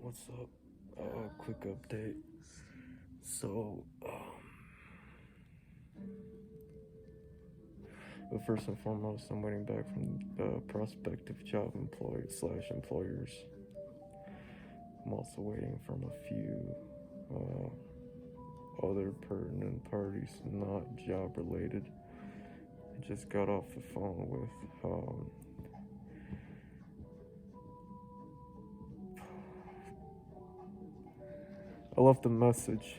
What's up? Quick update. So, but first and foremost, I'm waiting back from prospective job employees slash employers. I'm also waiting from a few other pertinent parties, not job related. I just got off the phone with I left a message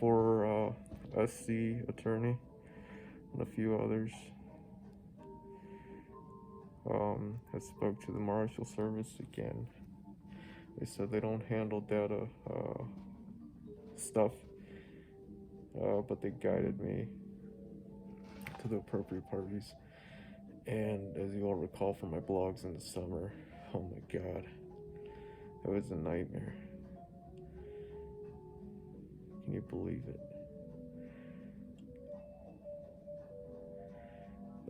for SC attorney and a few others. I spoke to the Marshal Service again. They said they don't handle data stuff, but they guided me to the appropriate parties. And as you all recall from my blogs in the summer, oh my god, it was a nightmare. Can you believe it?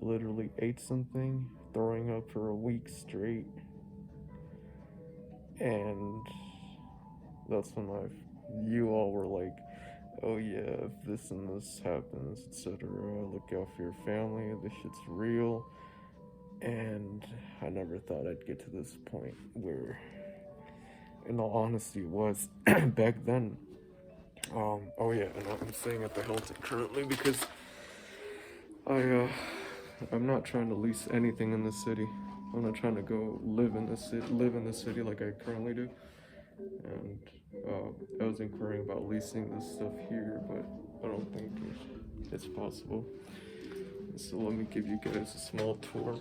I literally ate something, throwing up for a week straight, and that's when you all were like, oh yeah, if this and this happens, etc., look out for your family, this shit's real. And I never thought I'd get to this point where, in all honesty, it was back then. Oh yeah, and I'm staying at the Hilton currently because I'm not trying to lease anything in the city. I'm not trying to go live in the city like I currently do. And I was inquiring about leasing this stuff here, but I don't think it's possible. So let me give you guys a small tour.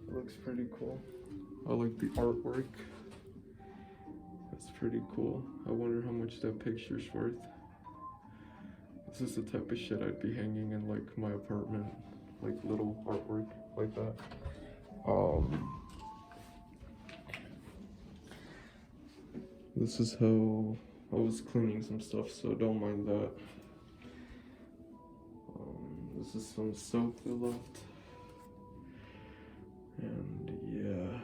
It looks pretty cool. I like the artwork. It's pretty cool. I wonder how much that picture's worth. This is the type of shit I'd be hanging in like my apartment, like little artwork like that. This is how I was cleaning some stuff, so don't mind that. This is some soap they left. And yeah,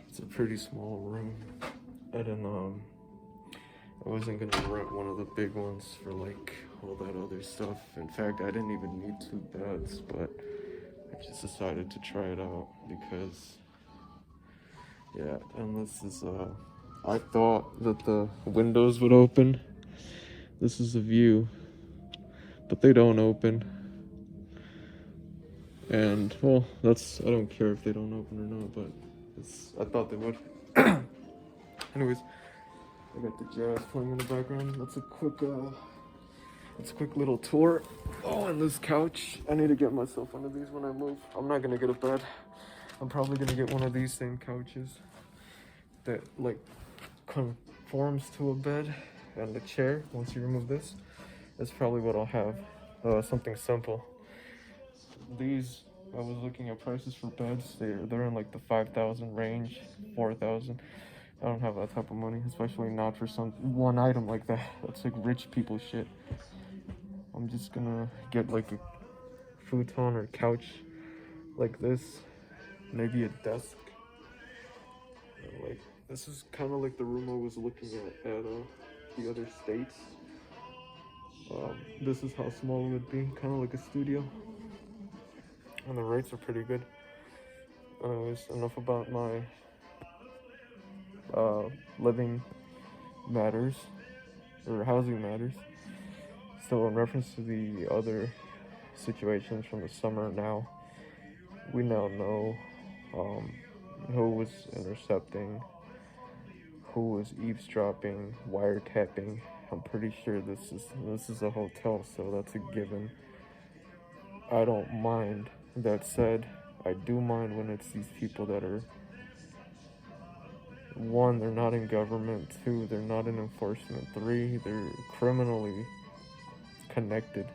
it's a pretty small room. I wasn't gonna rent one of the big ones for like all that other stuff. In fact, I didn't even need 2 beds, but I just decided to try it out because, yeah, and this is, I thought that the windows would open. This is a view, but they don't open. And, well, I don't care if they don't open or not, but I thought they would. Anyways, I got the jazz playing in the background. That's a quick little tour. Oh, and this couch. I need to get myself one of these when I move. I'm not gonna get a bed. I'm probably gonna get one of these same couches that like conforms to a bed and a chair. Once you remove this, that's probably what I'll have. Something simple. These, I was looking at prices for beds. They're in like the 5,000 range, 4,000. I don't have that type of money, especially not for some one item like that. That's like rich people shit. I'm just gonna get like a futon or couch like this, maybe a desk. Like this is kind of like the room I was looking at the other states. This is how small it would be, kind of like a studio, and the rates are pretty good. Anyways, enough about my living matters or housing matters. So in reference to the other situations from the summer, now we now know who was intercepting, who was eavesdropping, wiretapping. I'm pretty sure this is a hotel, so that's a given. I don't mind. That said, I do mind when it's these people that are, one, they're not in government, two, they're not in enforcement, three, they're criminally connected.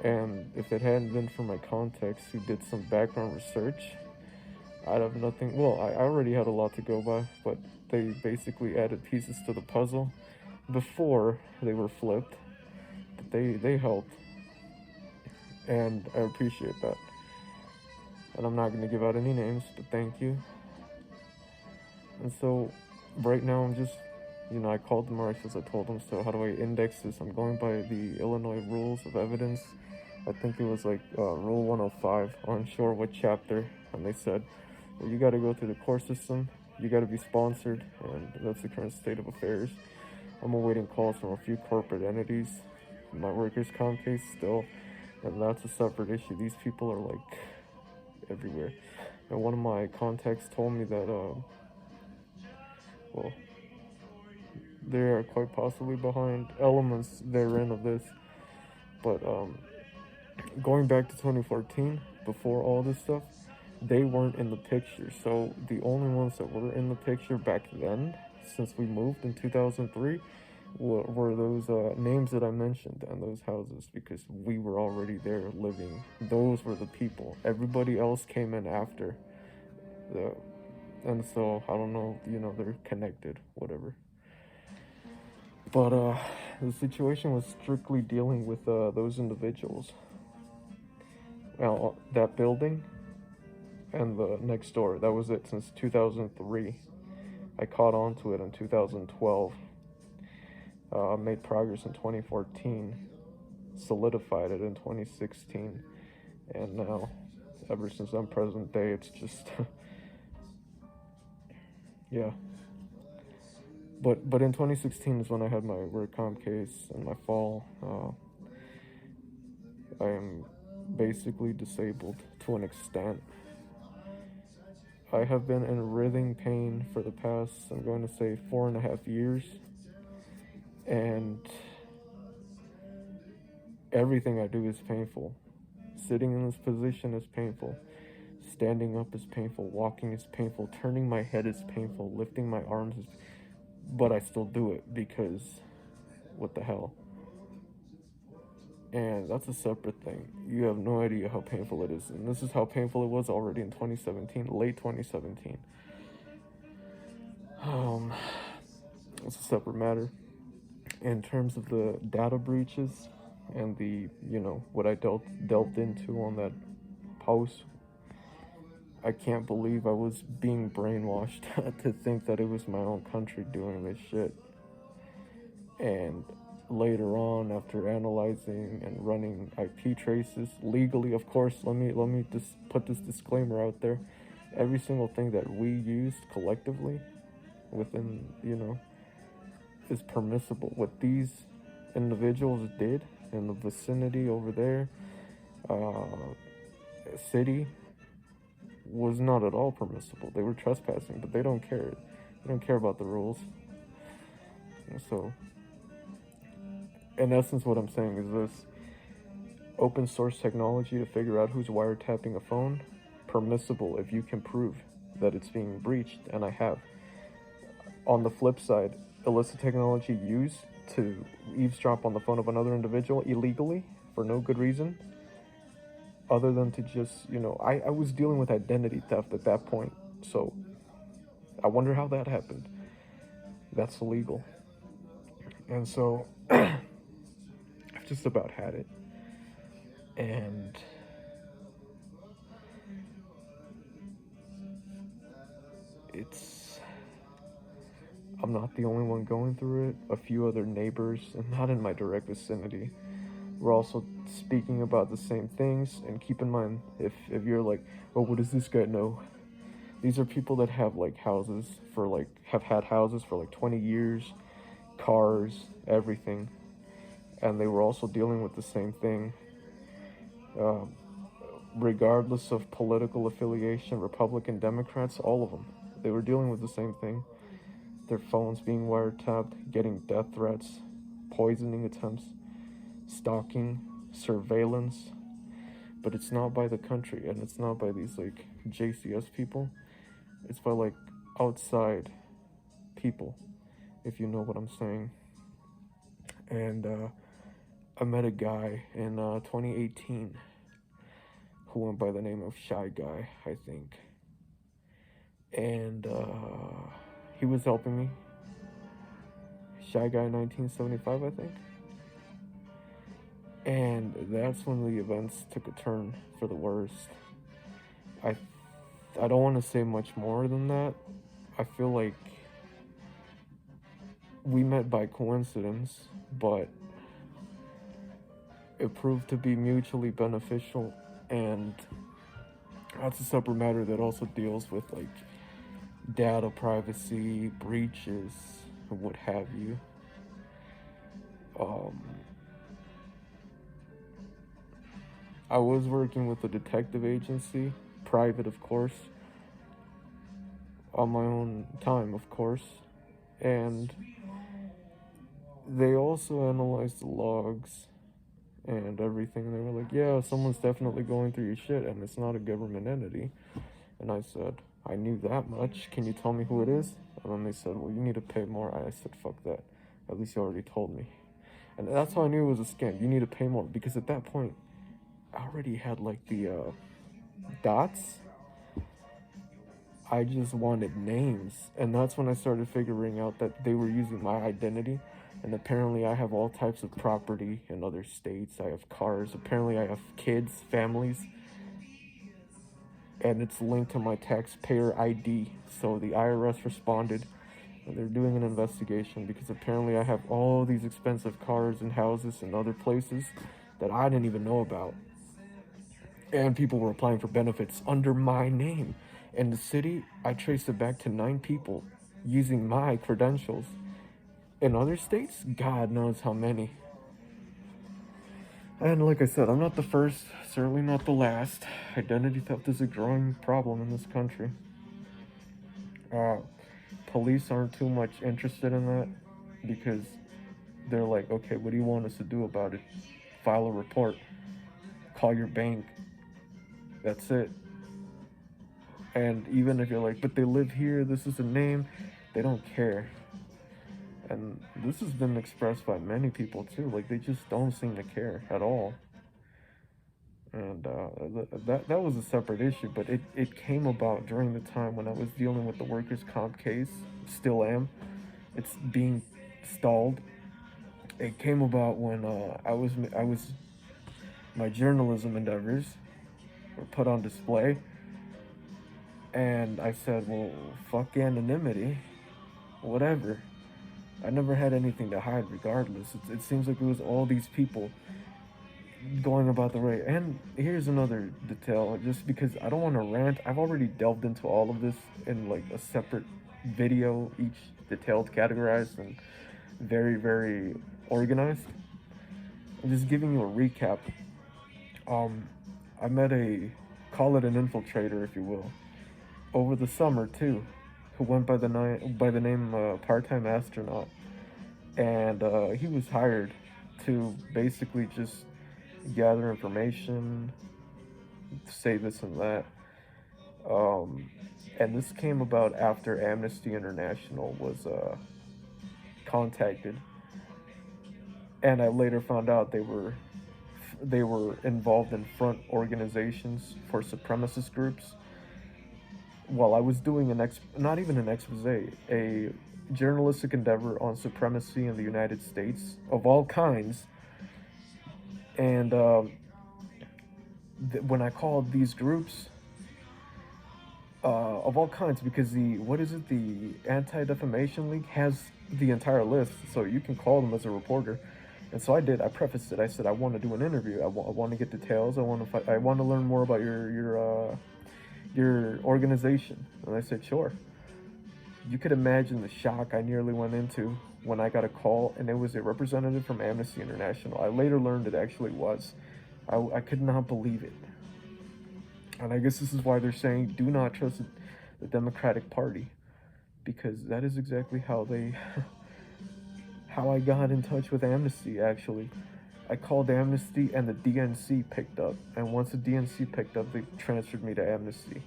And if it hadn't been for my contacts who did some background research, I'd have nothing. Well, I already had a lot to go by, but they basically added pieces to the puzzle before they were flipped. But they helped, and I appreciate that. and I'm not gonna give out any names, but thank you. And so, right now I'm just, I called the marshals. I told them, so how do I index this? I'm going by the Illinois Rules of Evidence. I think it was like Rule 105. I'm unsure what chapter. And they said, well, you got to go through the court system. You got to be sponsored, and that's the current state of affairs. I'm awaiting calls from a few corporate entities. My workers' comp case still, and that's a separate issue. These people are like everywhere. And one of my contacts told me that, well, they are quite possibly behind elements therein of this. But going back to 2014, before all this stuff, they weren't in the picture. So the only ones that were in the picture back then, since we moved in 2003, were those names that I mentioned and those houses, because we were already there living. Those were the people. Everybody else came in after. And so, I don't know, they're connected, whatever. But the situation was strictly dealing with those individuals. Now, that building and the next door, that was it since 2003. I caught on to it in 2012. Made progress in 2014. Solidified it in 2016. And now, ever since I'm present day, it's just... yeah. But in 2016 is when I had my work comp case and my fall. I am basically disabled to an extent. I have been in writhing pain for the past, I'm going to say, 4.5 years. And everything I do is painful. Sitting in this position is painful. Standing up is painful. Walking is painful. Turning my head is painful. Lifting my arms is painful. But I still do it because what the hell? And that's a separate thing. You have no idea how painful it is. And this is how painful it was already in 2017, late 2017. It's a separate matter. In terms of the data breaches and the, what I delved into on that post, I can't believe I was being brainwashed to think that it was my own country doing this shit. And later on, after analyzing and running IP traces legally, of course, let me just put this disclaimer out there. Every single thing that we used collectively within, is permissible. What these individuals did in the vicinity over there, city, was not at all permissible. They were trespassing, but they don't care. They don't care about the rules. And so, in essence, what I'm saying is this: open source technology to figure out who's wiretapping a phone, permissible if you can prove that it's being breached, and I have. On the flip side, illicit technology used to eavesdrop on the phone of another individual illegally for no good reason, other than to just, I was dealing with identity theft at that point, so I wonder how that happened. That's illegal. And so, I've just about had it. And I'm not the only one going through it. A few other neighbors, and not in my direct vicinity, we're also speaking about the same things. And keep in mind, if you're like, oh, what does this guy know? These are people that have houses for have had houses for 20 years, cars, everything. And they were also dealing with the same thing. Regardless of political affiliation, Republican, Democrats, all of them, they were dealing with the same thing. Their phones being wiretapped, getting death threats, poisoning attempts, stalking, surveillance. But it's not by the country, and it's not by these JCS people. It's by outside people, if you know what I'm saying. And I met a guy in 2018 who went by the name of Shy Guy, I think. And he was helping me. Shy Guy 1975, I think. And that's when the events took a turn for the worst. I I don't want to say much more than that. I feel like we met by coincidence, but it proved to be mutually beneficial, and that's a separate matter that also deals with like data privacy breaches and what have you. Um, I was working with a detective agency, private, of course, on my own time, of course, and they also analyzed the logs and everything. They were like, yeah, someone's definitely going through your shit, and it's not a government entity. And I said, I knew that much. Can you tell me who it is? And then they said, well, you need to pay more. I said, fuck that. At least you already told me. And that's how I knew it was a scam. You need to pay more. Because at that point, I already had like the dots. I just wanted names. And that's when I started figuring out that they were using my identity. And apparently, I have all types of property in other states. I have cars. Apparently, I have kids, families. And it's linked to my taxpayer ID. So the IRS responded, and they're doing an investigation because apparently I have all these expensive cars and houses and other places that I didn't even know about. And people were applying for benefits under my name. In the city, I traced it back to 9 people using my credentials. In other states, God knows how many. And like I said, I'm not the first, certainly not the last. Identity theft is a growing problem in this country. Uh, Police aren't too much interested in that because they're like, okay, what do you want us to do about it? File a report, call your bank. That's it. And even if you're like, but they live here, this is a name, they don't care. And this has been expressed by many people too. Like, they just don't seem to care at all. And that was a separate issue, but it came about during the time when I was dealing with the workers' comp case. Still am. It's being stalled. It came about when I was my journalism endeavors were put on display, and I said, well, fuck anonymity, whatever. I never had anything to hide, regardless. It seems like it was all these people going about the right. And here's another detail, just because I don't want to rant. I've already delved into all of this in like a separate video, each detailed, categorized, and very, very organized. I'm just giving you a recap. I met call it an infiltrator, if you will, over the summer too, who went by the name Part-Time Astronaut, and he was hired to basically just gather information, say this and that. And this came about after Amnesty International was contacted, and I later found out they were involved in front organizations for supremacist groups. While I was doing not even an expose, a journalistic endeavor on supremacy in the United States of all kinds, and when I called these groups of all kinds, because the Anti-Defamation League has the entire list, so you can call them as a reporter. And so I did. I prefaced it. I said I want to do an interview. I want to get details. I want to learn more about your organization. And I said sure. You could imagine the shock I nearly went into when I got a call, and it was a representative from Amnesty International. I later learned it actually was. I could not believe it. And I guess this is why they're saying do not trust the Democratic Party, because that is exactly how they how I got in touch with Amnesty. Actually, I called Amnesty and the DNC picked up, and once the DNC picked up, they transferred me to Amnesty.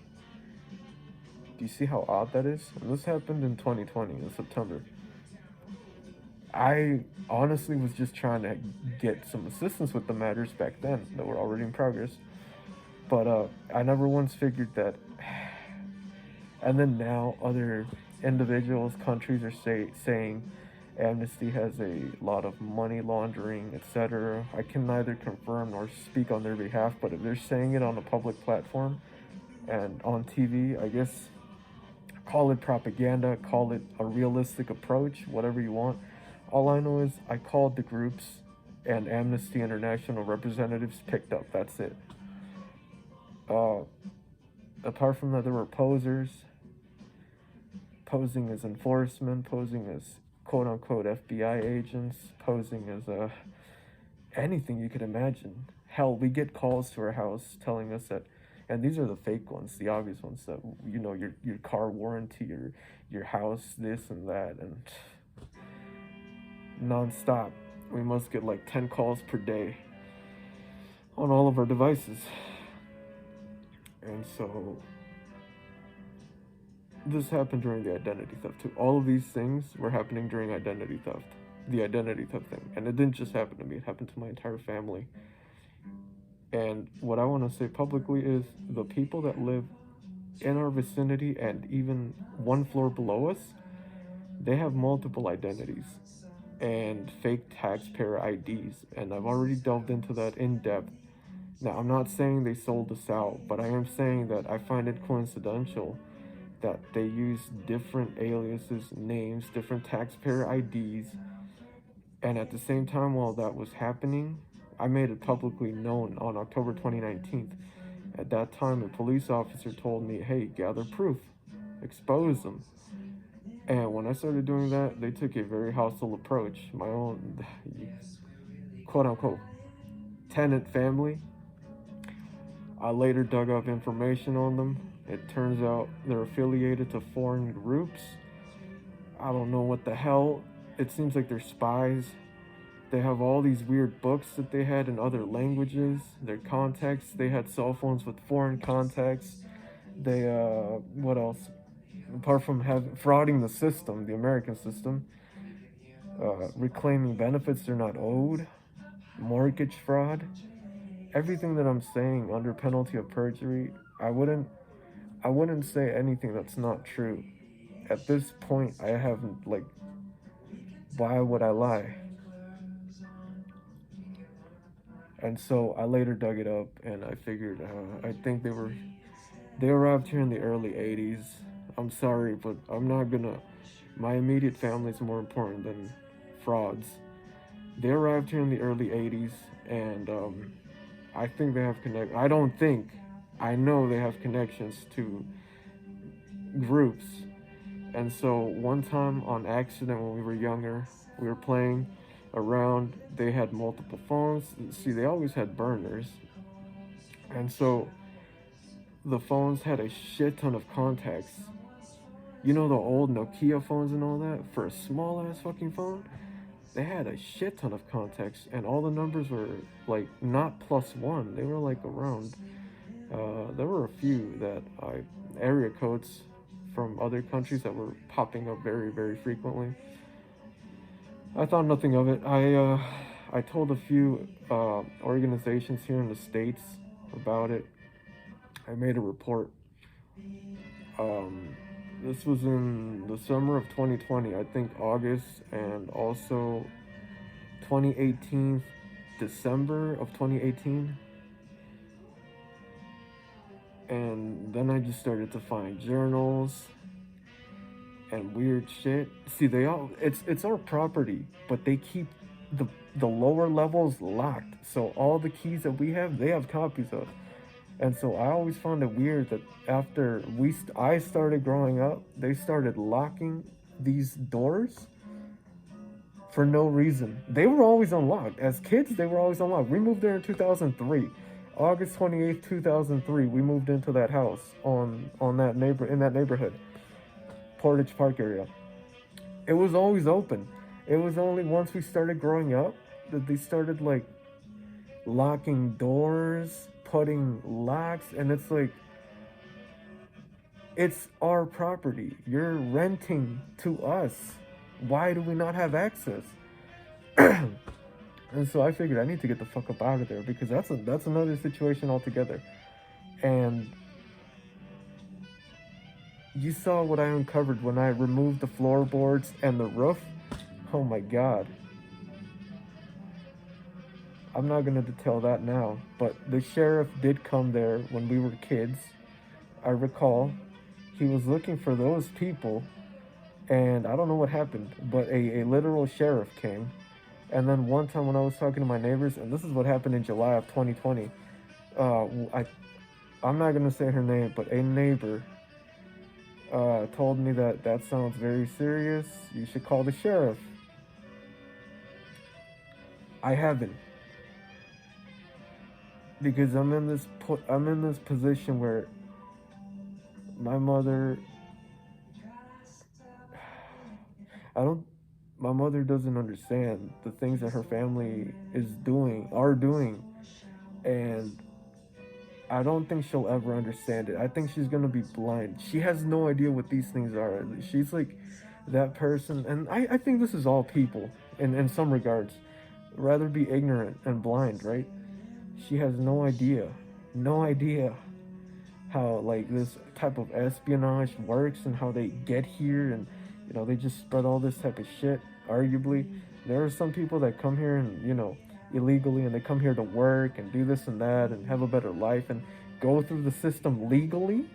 Do you see how odd that is? And this happened in 2020 in September. I honestly was just trying to get some assistance with the matters back then that were already in progress. But I never once figured that. And then now other individuals, countries are saying Amnesty has a lot of money laundering, etc. I can neither confirm nor speak on their behalf, but if they're saying it on a public platform and on TV. I guess call it propaganda, call it a realistic approach, whatever you want. All I know is I called the groups and Amnesty International representatives picked up. That's it. Uh, Apart from that, there were posers posing as enforcement, posing as quote unquote FBI agents, posing as anything you could imagine. Hell, we get calls to our house telling us that, and these are the fake ones, the obvious ones that your car warranty, your house, this and that, and nonstop. We must get like 10 calls per day on all of our devices. And so this happened during the identity theft too. All of these things were happening during identity theft. The identity theft thing. And it didn't just happen to me, it happened to my entire family. And what I want to say publicly is the people that live in our vicinity and even one floor below us, they have multiple identities and fake taxpayer IDs. And I've already delved into that in depth. Now, I'm not saying they sold us out, but I am saying that I find it coincidental that they use different aliases, names, different taxpayer IDs. And at the same time, while that was happening, I made it publicly known on October 2019. At that time, a police officer told me, hey, gather proof, expose them. And when I started doing that, they took a very hostile approach. My own, quote unquote, tenant family. I later dug up information on them. It turns out they're affiliated to foreign groups. I don't know what the hell. It seems like they're spies. They have all these weird books that they had in other languages. Their contacts, they had cell phones with foreign contacts. They, what else? Apart from frauding the system, the American system, reclaiming benefits they're not owed, mortgage fraud, everything that I'm saying under penalty of perjury, I wouldn't say anything that's not true. At this point, I haven't, like, why would I lie? And so I later dug it up, and I figured, I think they arrived here in the early 80s. I'm sorry, but I'm not gonna, my immediate family is more important than frauds. They arrived here in the early 80s, and I think they have I know they have connections to groups. And so one time on accident when we were younger, we were playing around, they had multiple phones. See, they always had burners. And so the phones had a shit ton of contacts. You know the old Nokia phones and all that? For a small ass fucking phone, they had a shit ton of contacts, and all the numbers were like not +1. They were like around. There were a few that area codes from other countries that were popping up very, very frequently. I thought nothing of it. I told a few organizations here in the States about it. I made a report. This was in the summer of 2020, I think August, and also 2018, December of 2018. And then I just started to find journals and weird shit. See, it's our property, but they keep the lower levels locked. So all the keys that we have, they have copies of. And so I always found it weird that after I started growing up, they started locking these doors for no reason. They were always unlocked. As kids, they were always unlocked. We moved there in 2003. August 28th, 2003, we moved into that house in that neighborhood, Portage Park area. It was always open. It was only once we started growing up that they started like locking doors, putting locks, and it's like, it's our property. You're renting to us. Why do we not have access? And so I figured I need to get the fuck up out of there, because that's another situation altogether. And you saw what I uncovered when I removed the floorboards and the roof. Oh my god. I'm not going to detail that now, but the sheriff did come there when we were kids. I recall he was looking for those people, and I don't know what happened, but a literal sheriff came. And then one time when I was talking to my neighbors, and this is what happened in July of 2020, I I'm not gonna say her name, but a neighbor told me that that sounds very serious. You should call the sheriff. I haven't, because I'm in this position where my mother, I don't my mother doesn't understand the things that her family are doing, and I don't think she'll ever understand it. I think she's gonna be blind. She has no idea what these things are. She's like that person, and I think this is all people in some regards. Rather be ignorant and blind, right? She has no idea how like this type of espionage works and how they get here, and they just spread all this type of shit. Arguably, there are some people that come here and illegally, and they come here to work and do this and that and have a better life and go through the system legally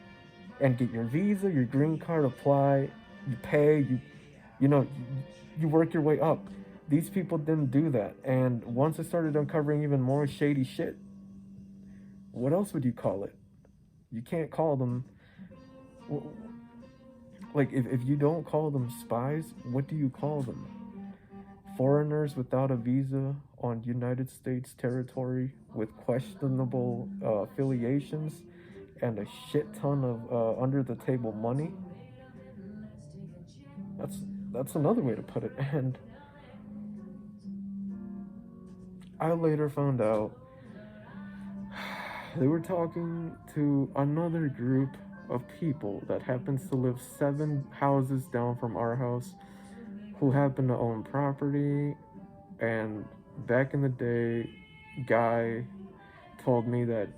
and get your visa, your green card, apply, you pay, you know you work your way up. These people didn't do that, and once I started uncovering even more shady shit, what else would you call it? You can't call them, like, if you don't call them spies, what do you call them? Foreigners without a visa on United States territory with questionable affiliations and a shit ton of under the table money. That's that's another way to put it. And I later found out they were talking to another group of people that happens to live 7 houses down from our house, who happen to own property. And back in the day, guy told me that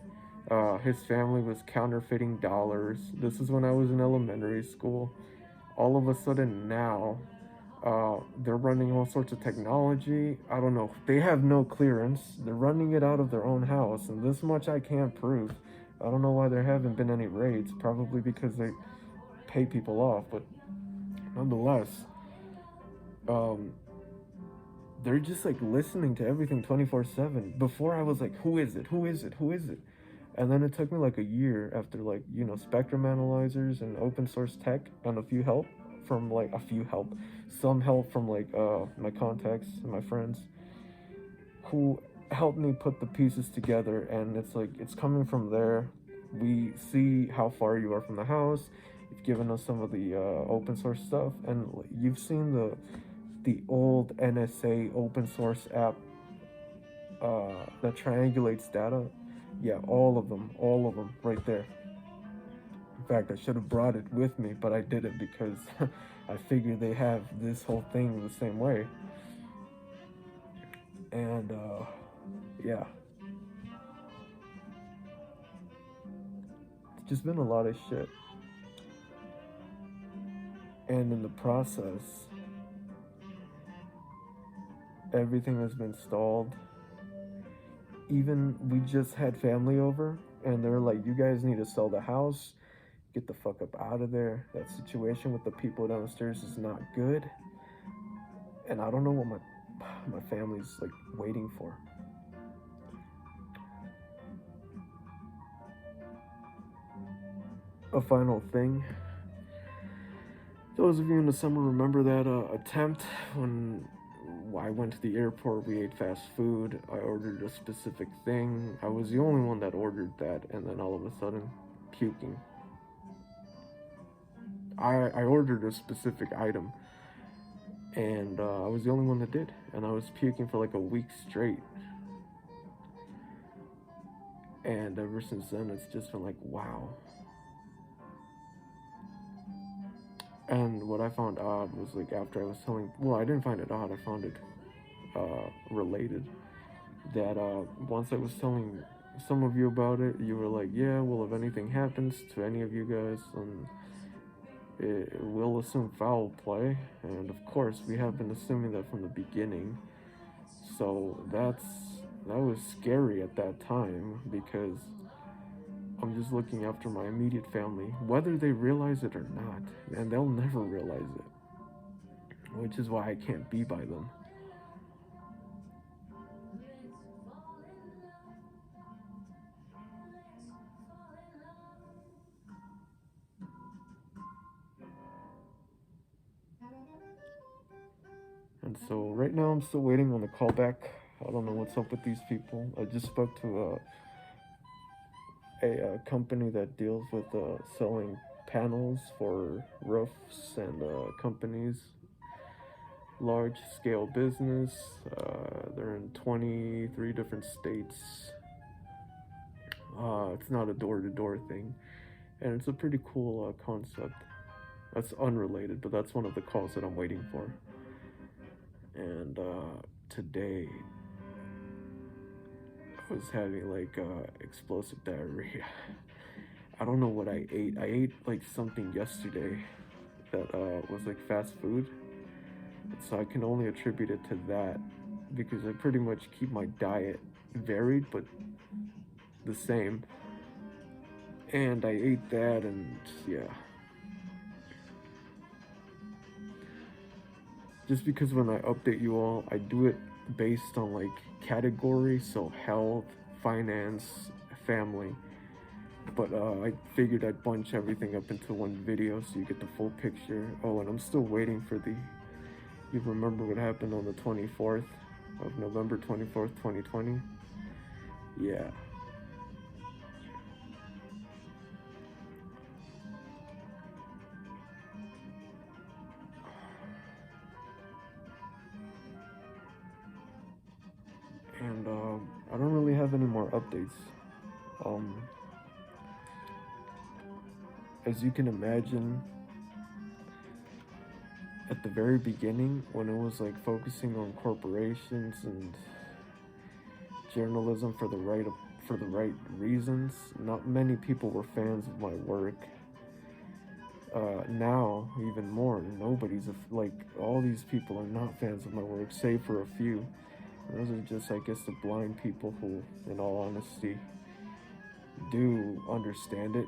his family was counterfeiting dollars. This is when I was in elementary school. All of a sudden now, they're running all sorts of technology. I don't know. They have no clearance. They're running it out of their own house, and this much I can't prove. I don't know why there haven't been any raids. Probably because they pay people off, but nonetheless, um, they're just like listening to everything 24/7. Before I was like, who is it? Who is it? Who is it? And then it took me like a year after, like, spectrum analyzers and open source tech and some help from like my contacts and my friends who helped me put the pieces together. And it's like it's coming from there. We see how far you are from the house. You've given us some of the open source stuff, and you've seen the old NSA open source app that triangulates data. Yeah, all of them, right there. In fact, I should have brought it with me, but I didn't because I figured they have this whole thing the same way. And yeah, it's just been a lot of shit. And in the process, everything has been stalled. Even we just had family over, and they're like, you guys need to sell the house, get the fuck up out of there. That situation with the people downstairs is not good. And I don't know what my family's like waiting for. A final thing. Those of you in the summer remember that attempt when I went to the airport, we ate fast food, I ordered a specific thing. I was the only one that ordered that, and then all of a sudden, puking. I ordered a specific item, and I was the only one that did, and I was puking for like a week straight. And ever since then, it's just been like, wow. And what I found odd was, like, after I was telling, well, I didn't find it odd, I found it related. That once I was telling some of you about it, you were like, yeah, well, if anything happens to any of you guys, then we'll assume foul play. And of course, we have been assuming that from the beginning. So that was scary at that time, because I'm just looking after my immediate family, whether they realize it or not, and they'll never realize it, which is why I can't be by them. And so right now I'm still waiting on the callback. I don't know what's up with these people. I just spoke to a company that deals with selling panels for roofs and companies, large scale business. They're in 23 different states. It's not a door to door thing, and it's a pretty cool concept. That's unrelated, but that's one of the calls that I'm waiting for. And today I was having like explosive diarrhea. I don't know what I ate. I ate like something yesterday that was like fast food. So I can only attribute it to that because I pretty much keep my diet varied but the same. And I ate that, and yeah. Just because when I update you all, I do it based on like category, so health, finance, family. But I figured I'd bunch everything up into one video so you get the full picture. Oh, and I'm still waiting for the. You remember what happened on the 24th of November 24th, 2020? Yeah. And I don't really have any more updates. As you can imagine, at the very beginning, when it was like focusing on corporations and journalism for the right reasons, not many people were fans of my work. Now, even more, like all these people are not fans of my work, save for a few. Those are just, I guess, the blind people who, in all honesty, do understand it.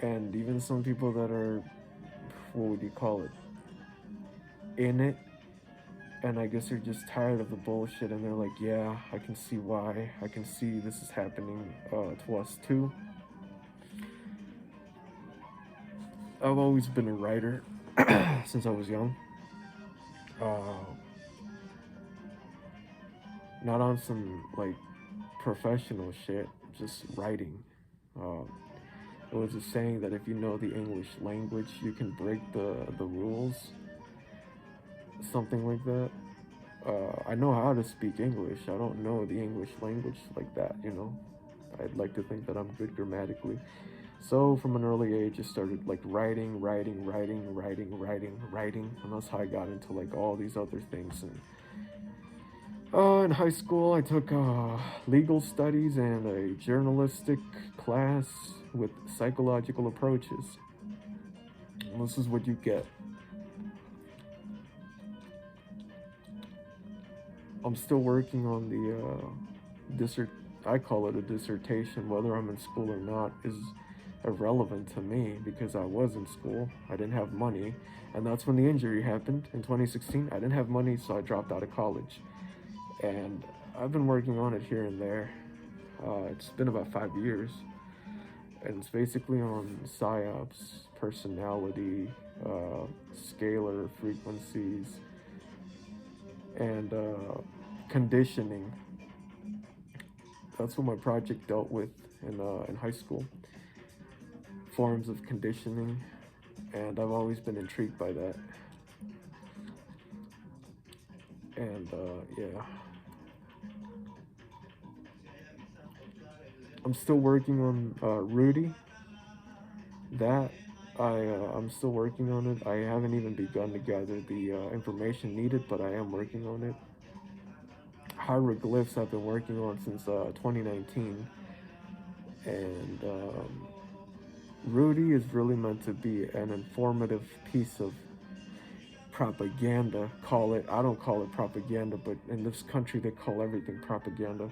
And even some people that are, what would you call it, in it. And I guess they're just tired of the bullshit and they're like, yeah, I can see why. I can see this is happening to us too. I've always been a writer since I was young. Not on some like professional shit, just writing. It was a saying that if you know the English language, you can break the rules. Something like that. I know how to speak English. I don't know the English language like that, you know. I'd like to think that I'm good grammatically. So from an early age, I started like writing, and that's how I got into like all these other things. And in high school, I took legal studies and a journalistic class with psychological approaches. And this is what you get. I'm still working on the I call it a dissertation. Whether I'm in school or not is irrelevant to me because I was in school. I didn't have money, and that's when the injury happened in 2016. I didn't have money, so I dropped out of college. And I've been working on it here and there. It's been about 5 years, and it's basically on psyops, personality, scalar frequencies, and conditioning. That's what my project dealt with in high school. Forms of conditioning, and I've always been intrigued by that. And yeah, I'm still working on Rudy. That I'm still working on it. I haven't even begun to gather the information needed, but I am working on it. Hieroglyphs I've been working on since 2019, and Rudy is really meant to be an informative piece of propaganda. Call it, I don't call it propaganda, but in this country they call everything propaganda.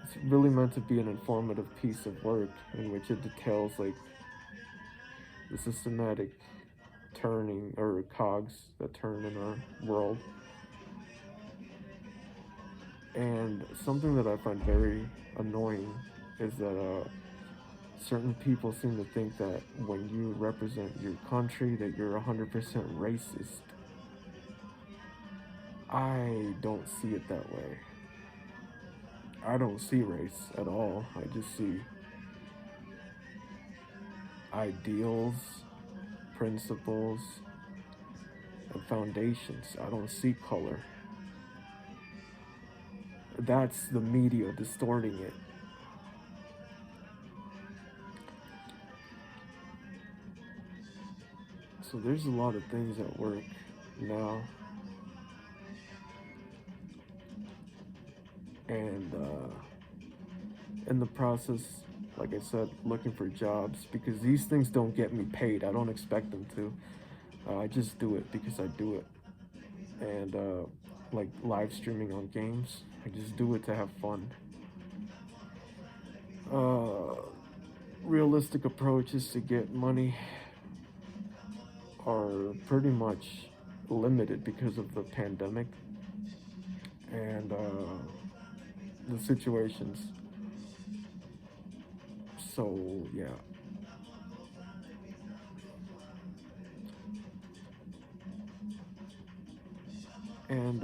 It's really meant to be an informative piece of work in which it details like the systematic turning or cogs that turn in our world. And something that I find very annoying is that certain people seem to think that when you represent your country that you're 100% racist. I don't see it that way. I don't see race at all. I just see ideals, principles, and foundations. I don't see color. That's the media distorting it. So there's a lot of things at work now. And in the process, like I said, looking for jobs because these things don't get me paid. I don't expect them to. I just do it because I do it. And like live streaming on games, I just do it to have fun. Realistic approaches to get money are pretty much limited because of the pandemic and the situations. So, yeah. And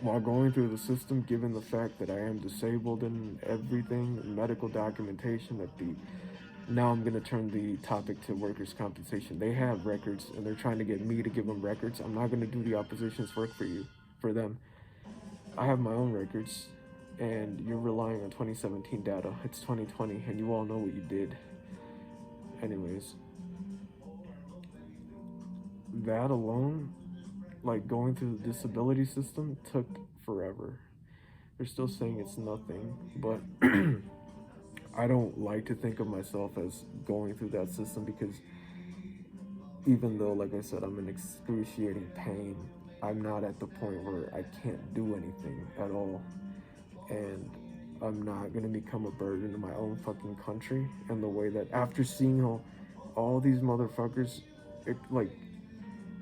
while going through the system, given the fact that I am disabled and everything, medical documentation, that the now I'm gonna turn the topic to workers' compensation. They have records, and they're trying to get me to give them records. I'm not gonna do the opposition's work for them. I have my own records, and you're relying on 2017 data. It's 2020, and you all know what you did. Anyways, that alone, like going through the disability system, took forever. They're still saying it's nothing, but I don't like to think of myself as going through that system because even though, like I said, I'm in excruciating pain, I'm not at the point where I can't do anything at all. And I'm not gonna become a burden to my own fucking country. And the way that after seeing how all these motherfuckers like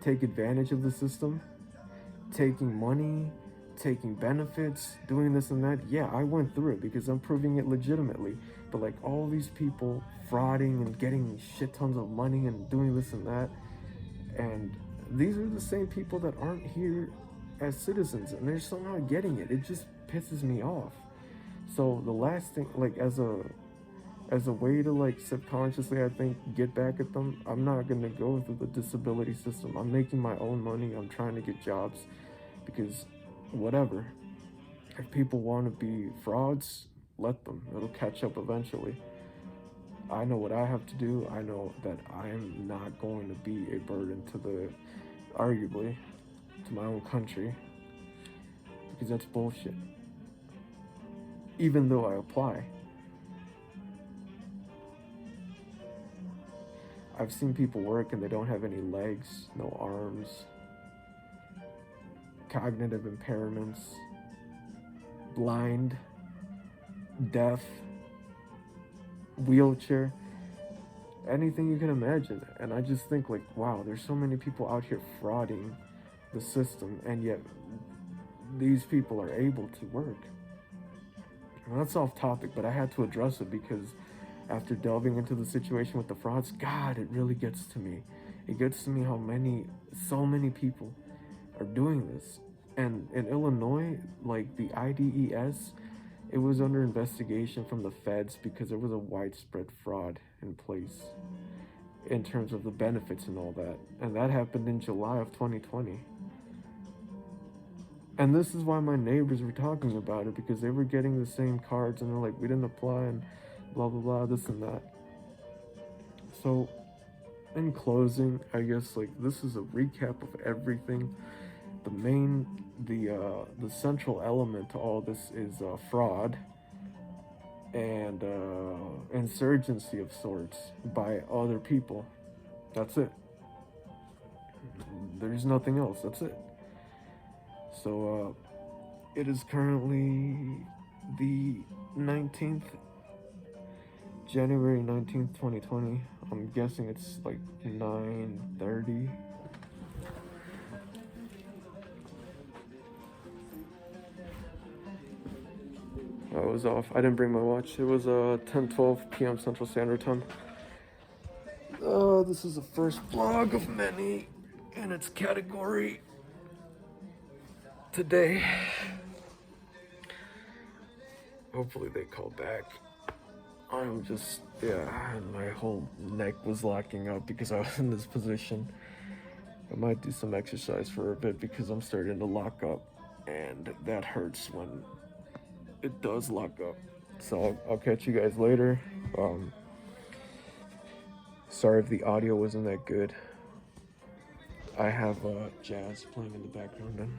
take advantage of the system, taking money, taking benefits, doing this and that, yeah, I went through it because I'm proving it legitimately. But like all these people frauding and getting shit tons of money and doing this and that, and these are the same people that aren't here as citizens and they're somehow getting it. It just pisses me off. So the last thing, like as a way to like subconsciously, I think, get back at them, I'm not gonna go through the disability system. I'm making my own money. I'm trying to get jobs because whatever. If people want to be frauds, let them. It'll catch up eventually. I know what I have to do. I know that I am not going to be a burden to arguably, to my own country, because that's bullshit. Even though I apply. I've seen people work and they don't have any legs, no arms, cognitive impairments, blind, deaf, wheelchair, anything you can imagine. And I just think like, wow, there's so many people out here frauding the system, and yet these people are able to work. And that's off topic, but I had to address it because after delving into the situation with the frauds, God, it really gets to me. It gets to me how so many people are doing this. And in Illinois, like the IDES, it was under investigation from the feds because there was a widespread fraud in place in terms of the benefits and all that. And that happened in July of 2020. And this is why my neighbors were talking about it, because they were getting the same cards and they're like, we didn't apply and blah, blah, blah, this and that. So in closing, I guess like this is a recap of everything. The central element to all this is fraud and insurgency of sorts by other people. That's it. There's nothing else. That's it. So it is currently the 19th, January 19th, 2020. I'm guessing it's like 9:30. I was off. I didn't bring my watch. It was 10:12 p.m. Central Standard Time. This is the first vlog of many in its category today. Hopefully they call back. I'm just, yeah, my whole neck was locking up because I was in this position. I might do some exercise for a bit because I'm starting to lock up, and that hurts when it does lock up. So I'll catch you guys later. Sorry if the audio wasn't that good. I have jazz playing in the background, and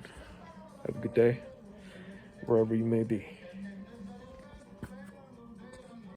have a good day wherever you may be.